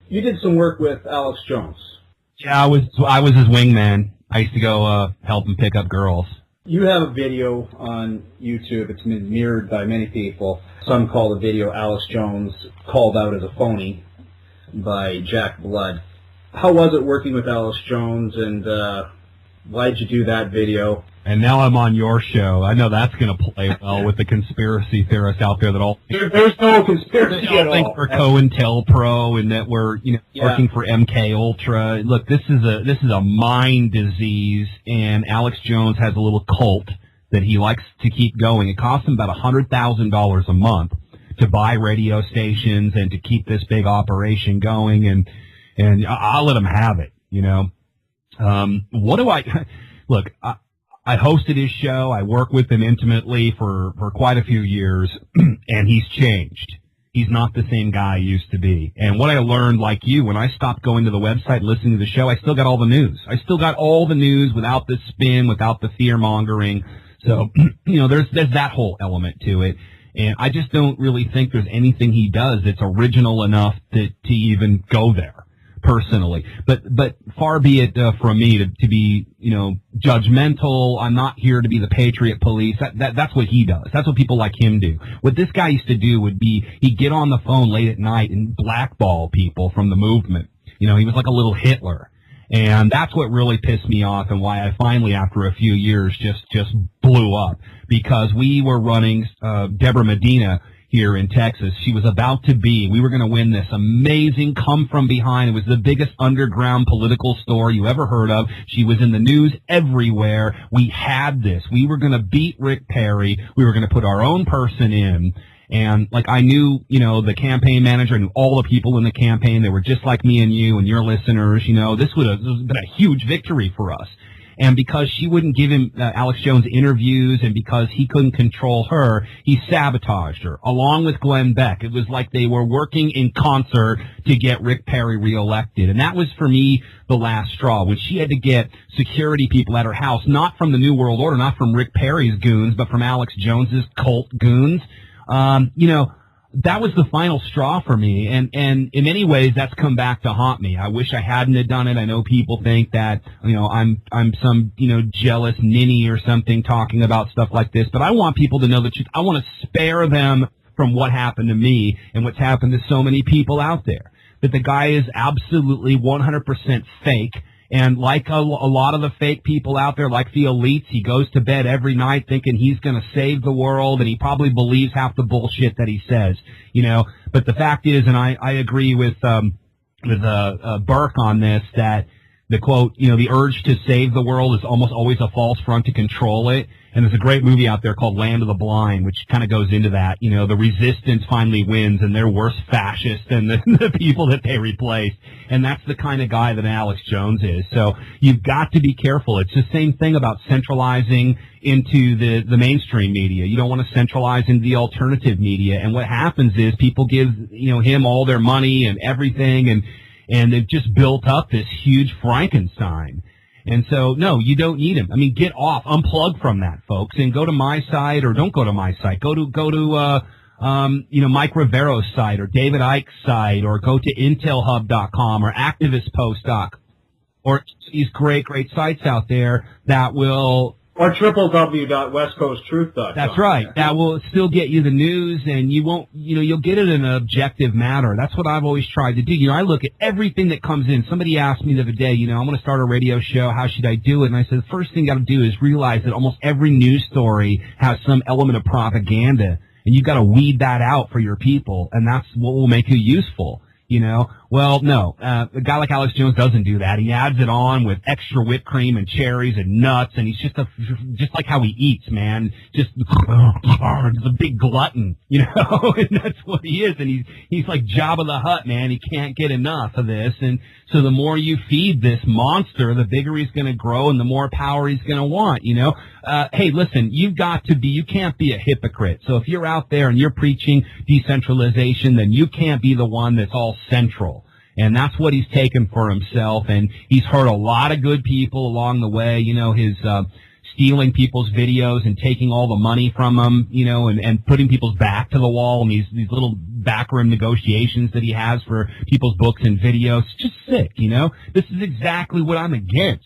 You did some work with Alex Jones. Yeah, I was his wingman. I used to go help him pick up girls. You have a video on YouTube. It's been mirrored by many people. Some call the video Alex Jones called out as a phony by Jack Blood. How was it working with Alex Jones, and why did you do that video? And now I'm on your show. I know that's going to play well with the conspiracy theorists out there that all there's no conspiracy at all. Think we're COINTELPRO and that we're working for MK Ultra. Look, this is a mind disease, and Alex Jones has a little cult that he likes to keep going. It costs him about $100,000 a month to buy radio stations and to keep this big operation going, and I'll let him have it. What do I look? I hosted his show. I work with him intimately for quite a few years, and he's changed. He's not the same guy he used to be. And what I learned, like you, when I stopped going to the website and listening to the show, I still got all the news. I still got all the news without the spin, without the fear-mongering. So, there's that whole element to it. And I just don't really think there's anything he does that's original enough to even go there. Personally, but far be it from me to be judgmental. I'm not here to be the patriot police. That's what he does. That's what people like him do. What this guy used to do would be he'd get on the phone late at night and blackball people from the movement. He was like a little Hitler, and that's what really pissed me off and why I finally, after a few years, just blew up, because we were running Deborah Medina here in Texas. She was about to be, we were going to win this amazing come from behind. It was the biggest underground political story you ever heard of. She was in the news everywhere. We had this. We were going to beat Rick Perry. We were going to put our own person in. And I knew, the campaign manager, I knew all the people in the campaign. They were just like me and you and your listeners. This would have been a huge victory for us. And because she wouldn't give him Alex Jones interviews, and because he couldn't control her, he sabotaged her, along with Glenn Beck. It was like they were working in concert to get Rick Perry reelected. And that was, for me, the last straw. When she had to get security people at her house, not from the New World Order, not from Rick Perry's goons, but from Alex Jones's cult goons, that was the final straw for me, and in many ways that's come back to haunt me. I wish I hadn't have done it. I know people think that I'm some jealous ninny or something talking about stuff like this, but I want people to know the truth. I want to spare them from what happened to me and what's happened to so many people out there. That the guy is absolutely 100% fake. And like a lot of the fake people out there, like the elites, he goes to bed every night thinking he's going to save the world, and he probably believes half the bullshit that he says, But the fact is, and I agree with Burke on this, that the quote, the urge to save the world is almost always a false front to control it. And there's a great movie out there called Land of the Blind, which kind of goes into that. The resistance finally wins, and they're worse fascists than the people that they replaced. And that's the kind of guy that Alex Jones is. So you've got to be careful. It's the same thing about centralizing into the mainstream media. You don't want to centralize into the alternative media. And what happens is people give, him all their money and everything, and they've just built up this huge Frankenstein. And so, no, you don't need him. I mean, get off, unplug from that, folks, and go to my site, or don't go to my site. Go to Mike Rivero's site, or David Icke's site, or go to intelhub.com or activistpost.com, or these great sites out there that will... Or www.westcoasttruth.com. That's right. That will still get you the news, and you won't, you'll get it in an objective manner. That's what I've always tried to do. I look at everything that comes in. Somebody asked me the other day, I want to start a radio show. How should I do it? And I said, the first thing you got to do is realize that almost every news story has some element of propaganda, and you've got to weed that out for your people, and that's what will make you useful. Well, no, a guy like Alex Jones doesn't do that. He adds it on with extra whipped cream and cherries and nuts, and he's just like how he eats, man. Just a big glutton, and that's what he is. And he's like Jabba the Hutt, man. He can't get enough of this. And so the more you feed this monster, the bigger he's going to grow and the more power he's going to want, Hey, listen, you can't be a hypocrite. So if you're out there and you're preaching decentralization, then you can't be the one that's all central. And that's what he's taken for himself, and he's hurt a lot of good people along the way. His stealing people's videos and taking all the money from them, you know, and putting people's back to the wall, and these little backroom negotiations that he has for people's books and videos. It's just sick, you know. This is exactly what I'm against.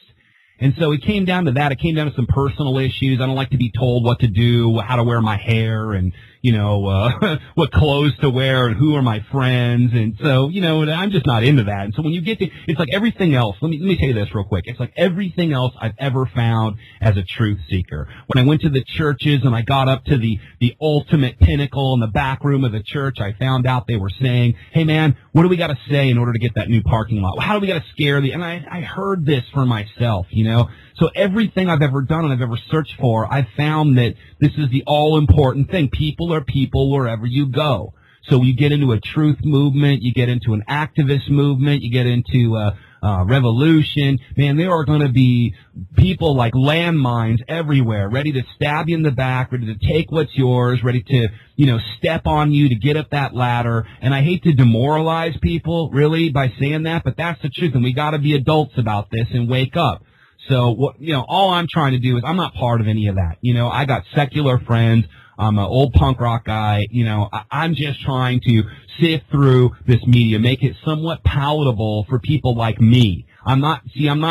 And so it came down to that. It came down to some personal issues. I don't like to be told what to do, how to wear my hair, and, you know, what clothes to wear, and who are my friends. And so, you know, I'm just not into that. And so when you get to, it's like everything else. Let me tell you this real quick. It's like everything else I've ever found as a truth seeker. When I went to the churches and I got up to the ultimate pinnacle in the back room of the church, I found out they were saying, hey man, what do we got to say in order to get that new parking lot? How do we got to scare and I heard this for myself, you know. So everything I've ever done and I've ever searched for, I've found that this is the all-important thing. People are people wherever you go. So you get into a truth movement, you get into an activist movement, you get into revolution. Man, there are going to be people like landmines everywhere, ready to stab you in the back, ready to take what's yours, ready to, you know, step on you to get up that ladder. And I hate to demoralize people, really, by saying that, but that's the truth. And we got to be adults about this and wake up. So, what, you know, all I'm trying to do is I'm not part of any of that. You know, I got secular friends. I'm an old punk rock guy. You know, I'm just trying to sift through this media, make it somewhat palatable for people like me. I'm not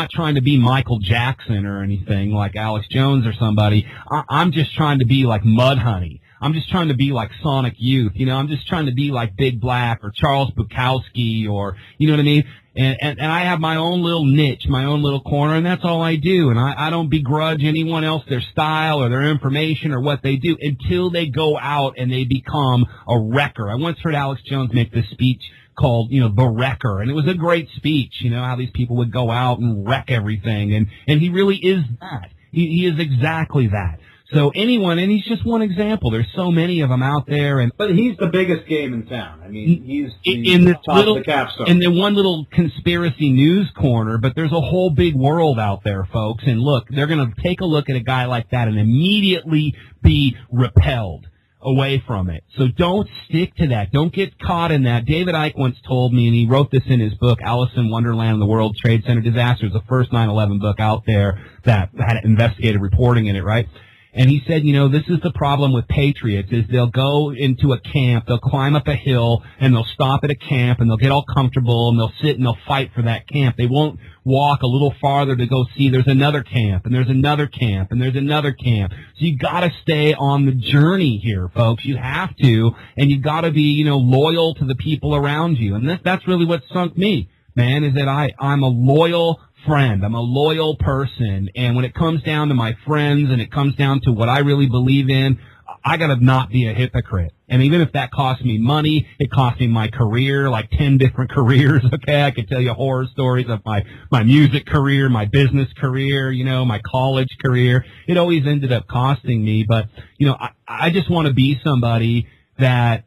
trying to be Michael Jackson or anything like Alex Jones or somebody. I'm just trying to be like Mudhoney. I'm just trying to be like Sonic Youth. You know, I'm just trying to be like Big Black or Charles Bukowski or, you know what I mean? And I have my own little niche, my own little corner, and that's all I do. And I don't begrudge anyone else their style or their information or what they do until they go out and they become a wrecker. I once heard Alex Jones make this speech called, you know, The Wrecker, and it was a great speech, you know, how these people would go out and wreck everything. And he really is that. He is exactly that. So anyone, and he's just one example. There's so many of them out there, but he's the biggest game in town. I mean, he's in this top little, of the capstone. in the one little conspiracy news corner. But there's a whole big world out there, folks. And look, they're going to take a look at a guy like that and immediately be repelled away from it. So don't stick to that. Don't get caught in that. David Icke once told me, and he wrote this in his book, Alice in Wonderland and the World Trade Center Disasters, the first 9/11 book out there that had investigative reporting in it, right? And he said, you know, this is the problem with patriots, is they'll go into a camp, they'll climb up a hill, and they'll stop at a camp, and they'll get all comfortable, and they'll sit and they'll fight for that camp. They won't walk a little farther to go see there's another camp, and there's another camp, and there's another camp. So you gotta stay on the journey here, folks. You have to, and you gotta be, you know, loyal to the people around you. And that's really what sunk me, man, is that I'm a loyal friend. I'm a loyal person, and when it comes down to my friends and it comes down to what I really believe in, I gotta not be a hypocrite. And even if that costs me money, it cost me my career, like 10 different careers, okay? I could tell you horror stories of my music career, my business career, you know, my college career. It always ended up costing me, but, you know, I just want to be somebody that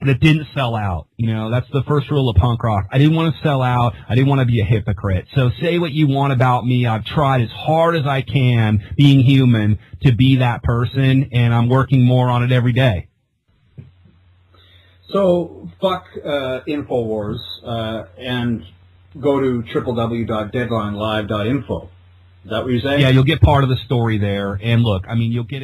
didn't sell out. You know, that's the first rule of punk rock. I didn't want to sell out. I didn't want to be a hypocrite. So say what you want about me. I've tried as hard as I can, being human, to be that person, and I'm working more on it every day. So fuck InfoWars and go to www.deadlinelive.info. Is that what you're saying? Yeah, you'll get part of the story there. And look, I mean, you'll get